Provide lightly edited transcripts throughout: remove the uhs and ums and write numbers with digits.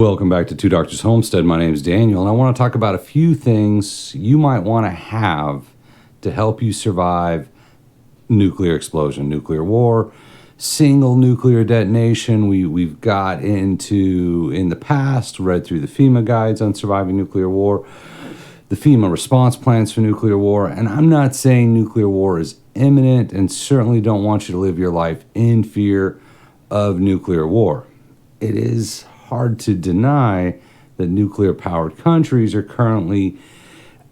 Welcome back to Two Doctors Homestead. My name is Daniel, and I want to talk about a few things you might want to have to help you survive nuclear explosion, nuclear war, single nuclear detonation. We've got into, in the past, read through the FEMA guides on surviving nuclear war, the FEMA response plans for nuclear war, and I'm not saying nuclear war is imminent, and certainly don't want you to live your life in fear of nuclear war. It is hard to deny that nuclear-powered countries are currently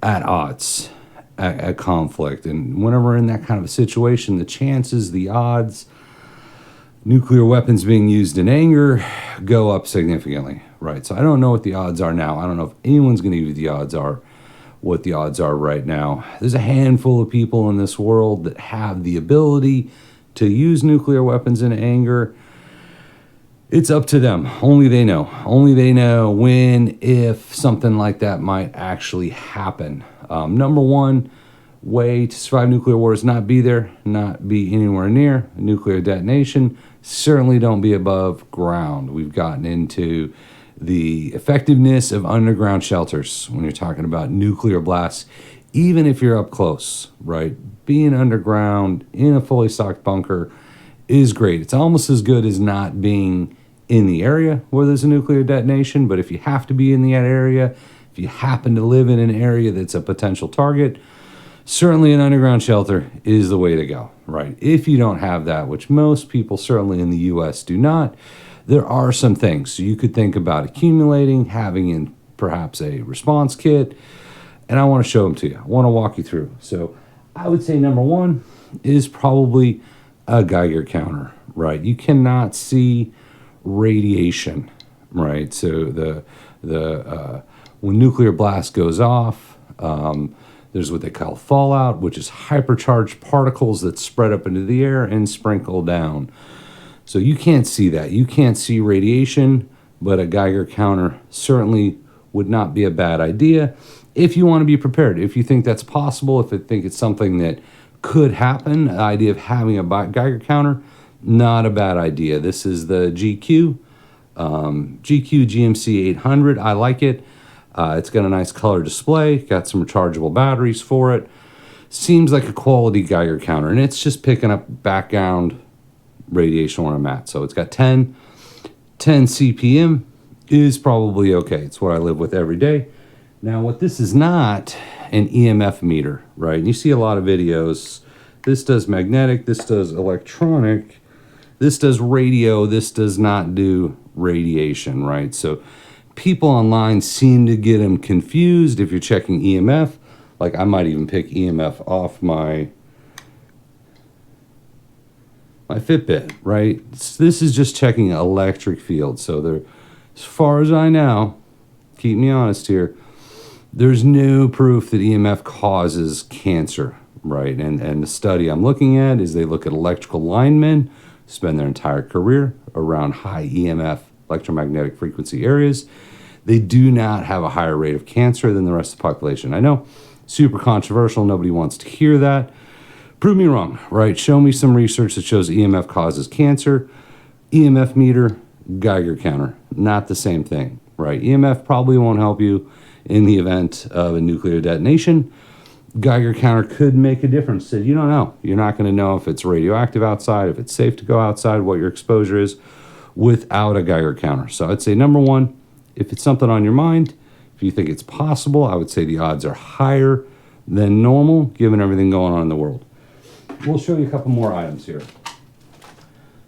at odds, at conflict. And whenever we're in that kind of a situation, the chances, the odds, nuclear weapons being used in anger go up significantly, right? So I don't know what the odds are now. I don't know if anyone's going to give you the odds are, what the odds are right now. There's a handful of people in this world that have the ability to use nuclear weapons in anger. It's up to them. Only they know. Only they know when, if something like that might actually happen. Number one way to survive nuclear war is not be there, not be anywhere near a nuclear detonation. Certainly don't be above ground. We've gotten into the effectiveness of underground shelters when you're talking about nuclear blasts, even if you're up close, right? Being underground in a fully stocked bunker is great. It's almost as good as not being in the area where there's a nuclear detonation, but if you have to be in the area, if you happen to live in an area that's a potential target, certainly an underground shelter is the way to go, right? If you don't have that, which most people certainly in the US do not, there are some things. So you could think about accumulating, having in perhaps a response kit, and I want to show them to you. I want to walk you through. So I would say number one is probably a Geiger counter, right? You cannot see radiation, right? So when nuclear blast goes off, there's what they call fallout, which is hypercharged particles that spread up into the air and sprinkle down. So you can't see that. You can't see radiation, but a Geiger counter certainly would not be a bad idea if you want to be prepared. If you think that's possible, if you think it's something that could happen, the idea of having a Geiger counter, not a bad idea. This is the GQ GMC 800. I like it. It's got a nice color display, got some rechargeable batteries for it. Seems like a quality Geiger counter, and it's just picking up background radiation where I'm at. So it's got 10 CPM is probably okay. It's what I live with every day. Now, what this is not an EMF meter, right? You see a lot of videos. This does magnetic, this does electronic, this does radio, this does not do radiation, right? So people online seem to get them confused if you're checking EMF. Like I might even pick EMF off my Fitbit, right? This is just checking electric field. So there, as far as I know, keep me honest here, there's no proof that EMF causes cancer, right? And the study I'm looking at is they look at electrical linemen, spend their entire career around high EMF electromagnetic frequency areas. They do not have a higher rate of cancer than the rest of the population. I know, super controversial. Nobody wants to hear that. Prove me wrong, right? Show me some research that shows EMF causes cancer. EMF meter, Geiger counter, not the same thing, right? EMF probably won't help you in the event of a nuclear detonation. Geiger counter could make a difference. So you don't know. You're not going to know if it's radioactive outside, if it's safe to go outside, what your exposure is without a Geiger counter. So I'd say number one, if it's something on your mind, if you think it's possible, I would say the odds are higher than normal given everything going on in the world. We'll show you a couple more items here.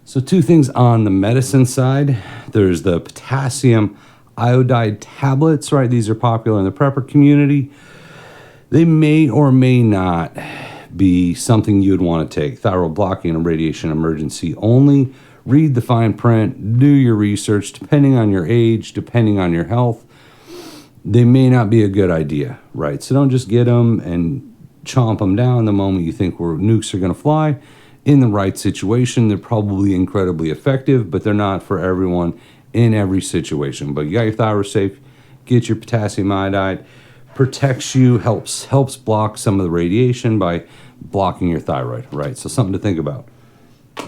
So two things on the medicine side. There's the potassium iodide tablets, right? These are popular in the prepper community. They may or may not be something you'd want to take. Thyroid blocking and radiation emergency only. Read the fine print, do your research, depending on your age, depending on your health. They may not be a good idea, right? So don't just get them and chomp them down the moment you think nukes are going to fly. In the right situation, they're probably incredibly effective, but they're not for everyone in every situation. But you got your thyroid safe, get your potassium iodide. Protects you, helps block some of the radiation by blocking your thyroid, right? So something to think about.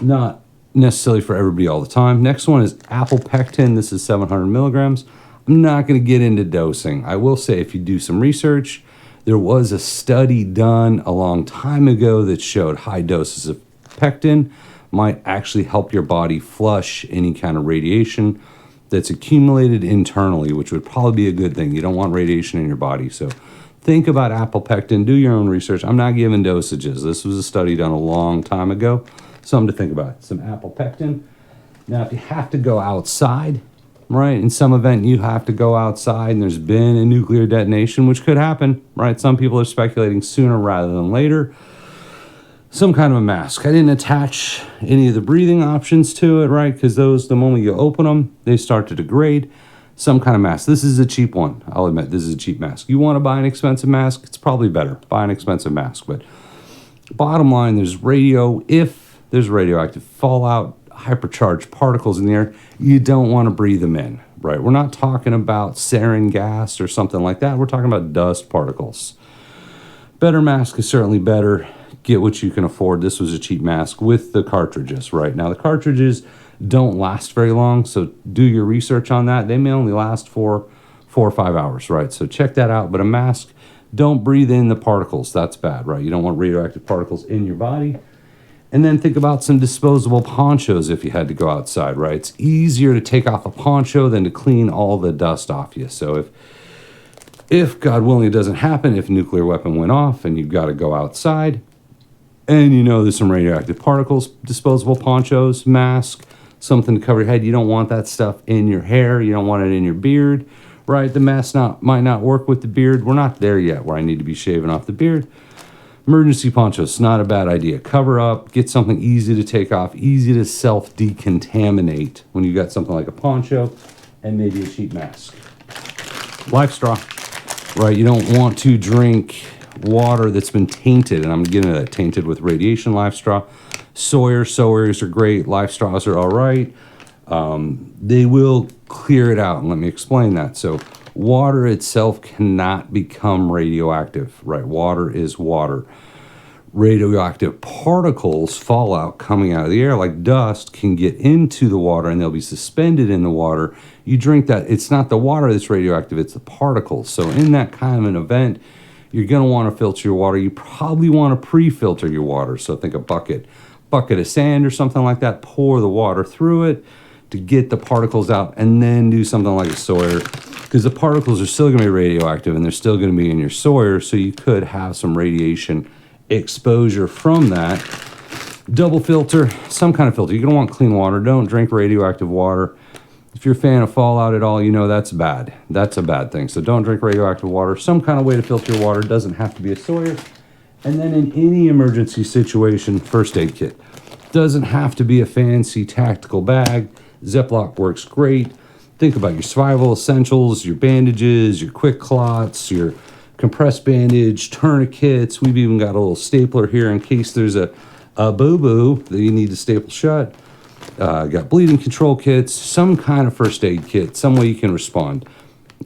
Not necessarily for everybody all the time. Next one is apple pectin. This is 700 milligrams. I'm not going to get into dosing. I will say, if you do some research, there was a study done a long time ago that showed high doses of pectin might actually help your body flush any kind of radiation that's accumulated internally, which would probably be a good thing. You don't want radiation in your body. So think about apple pectin, do your own research. I'm not giving dosages. This was a study done a long time ago. Something to think about. Some apple pectin. Now, if you have to go outside, right, in some event you have to go outside and there's been a nuclear detonation, which could happen, right? Some people are speculating sooner rather than later. Some kind of a mask. I didn't attach any of the breathing options to it, right? Because those, the moment you open them, they start to degrade. Some kind of mask. This is a cheap one. I'll admit, this is a cheap mask. You want to buy an expensive mask? It's probably better. Buy an expensive mask. But bottom line, if there's radioactive fallout, hypercharged particles in the air, you don't want to breathe them in, right? We're not talking about sarin gas or something like that. We're talking about dust particles. Better mask is certainly better. Get what you can afford. This was a cheap mask with the cartridges, right? Now, the cartridges don't last very long, so do your research on that. They may only last for 4 or 5 hours, right? So check that out. But a mask, don't breathe in the particles. That's bad, right? You don't want radioactive particles in your body. And then think about some disposable ponchos if you had to go outside, right? It's easier to take off a poncho than to clean all the dust off you. So if God willing it doesn't happen, if a nuclear weapon went off and you've got to go outside, and you know there's some radioactive particles, disposable ponchos, mask, something to cover your head. You don't want that stuff in your hair. You don't want it in your beard, right? The mask might not work with the beard. We're not there yet where I need to be shaving off the beard. Emergency ponchos, not a bad idea. Cover up, get something easy to take off, easy to self-decontaminate when you got something like a poncho and maybe a cheap mask. Life straw, right? You don't want to drink water that's been tainted, and I'm getting that tainted with radiation. Life straw. Sawyers are great. Life straws are all right. They will clear it out, and let me explain that. So water itself cannot become radioactive, right? Water is water. Radioactive particles, fallout coming out of the air like dust, can get into the water and they'll be suspended in the water. You drink that, it's not the water that's radioactive, it's the particles. So in that kind of an event, you're going to want to filter your water. You probably want to pre-filter your water. So think a bucket of sand or something like that. Pour the water through it to get the particles out, and then do something like a Sawyer, because the particles are still going to be radioactive and they're still going to be in your Sawyer, so you could have some radiation exposure from that. Double filter, some kind of filter. You're going to want clean water. Don't drink radioactive water. If you're a fan of fallout at all, you know that's bad. That's a bad thing. So don't drink radioactive water. Some kind of way to filter your water. Doesn't have to be a Sawyer. And then in any emergency situation, first aid kit. Doesn't have to be a fancy tactical bag. Ziploc works great. Think about your survival essentials, your bandages, your quick clots, your compressed bandage, tourniquets. We've even got a little stapler here in case there's a boo-boo that you need to staple shut. Got bleeding control kits, some kind of first aid kit, some way you can respond.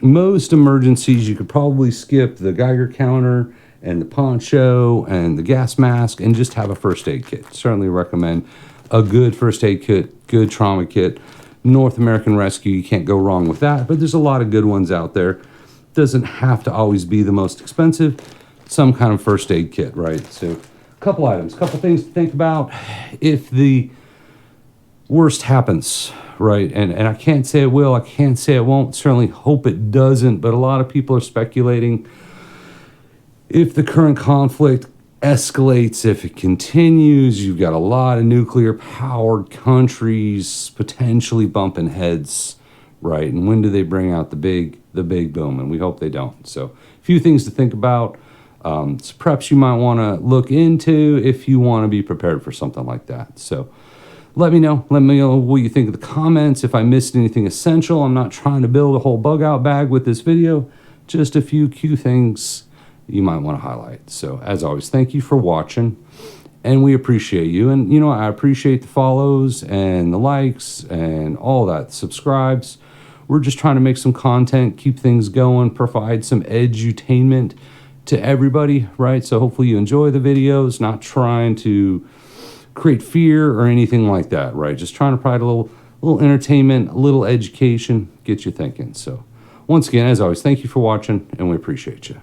Most emergencies, you could probably skip the Geiger counter and the poncho and the gas mask and just have a first aid kit. Certainly recommend a good first aid kit, good trauma kit. North American Rescue, you can't go wrong with that, but there's a lot of good ones out there. Doesn't have to always be the most expensive. Some kind of first aid kit, right? So a couple items, couple things to think about if the worst happens, right? And I can't say it will, I can't say it won't, certainly hope it doesn't, but a lot of people are speculating if the current conflict escalates, if it continues, you've got a lot of nuclear powered countries potentially bumping heads, right? And when do they bring out the big boom? And we hope they don't. So a few things to think about. Some preps you might want to look into if you want to be prepared for something like that. So let me know what you think of the comments. If I missed anything essential, I'm not trying to build a whole bug out bag with this video, just a few key things you might want to highlight. So as always, thank you for watching, and we appreciate you. And you know, I appreciate the follows and the likes and all that, subscribes. We're just trying to make some content, keep things going, provide some edutainment to everybody, right? So hopefully you enjoy the videos, not trying to create fear or anything like that, right? Just trying to provide a little entertainment, a little education, get you thinking. So Once again, as always, thank you for watching, and we appreciate you.